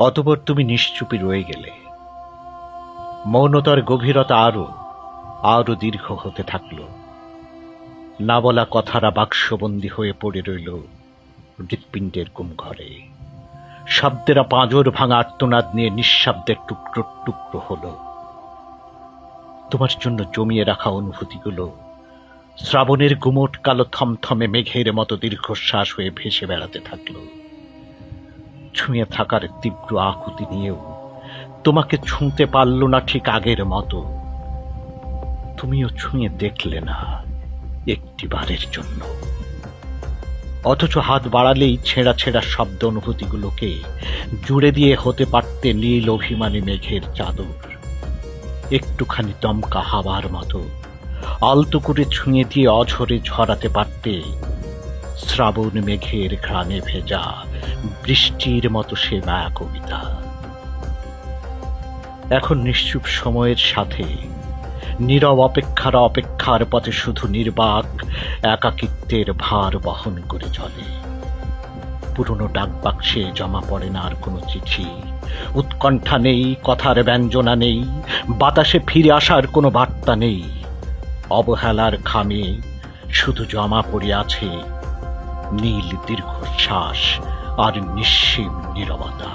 অতঃপর তুমি নিশ্চুপি রয়ে গেলে। মৌনতার গভীরতা আরো আরো দীর্ঘ হতে থাকল। না বলা কথারা বাক্সবন্দী হয়ে পড়ে রইল হৃৎপিণ্ডের কুমঘরে। শব্দেরা পাঁজর ভাঙা আর্তনাদ নিয়ে নিঃশব্দের টুকরো টুকরো হল। তোমার জন্য জমিয়ে রাখা অনুভূতিগুলো শ্রাবণের গুমোট কালো থমথমে মেঘের মতো দীর্ঘশ্বাস হয়ে ভেসে বেড়াতে থাকল। ছুঁয়ে থাকার তীব্র আকুতি নিয়েও তোমাকে ছুঁতে পারল না ঠিক আগের মতো। তুমিও ছুঁয়ে দেখলে না একটিবারের জন্য। অথচ হাত বাড়ালেই ছেঁড়া ছেঁড়া শব্দ অনুভূতিগুলোকে জুড়ে দিয়ে হতে পারতে নীল অভিমানী মেঘের চাদর। একটুখানি দমকা হাওয়ার মতো আলতো করে ছুঁয়ে দিয়ে অঝরে ঝরাতে পারতে শ্রাবণ মেঘের ঘ্রাণে ভেজা বৃষ্টির মতো সে মায়া কবিতা। এখন নিশ্চুপ সময়ের সাথে নীরব অপেক্ষার পথে শুধু নির্বাক একাকিত্বের ভার বহন করে চলে। পুরনো ডাকবাক্সে জমা পড়ে না আর কোনো চিঠি, উৎকণ্ঠা নেই, কথার ব্যঞ্জনা নেই, বাতাসে ফিরে আসার কোনো বার্তা নেই। অবহেলার খামে শুধু জমা পড়ে আছে নীল দীর্ঘশ্বাস আর নিঃসীম নীরবতা।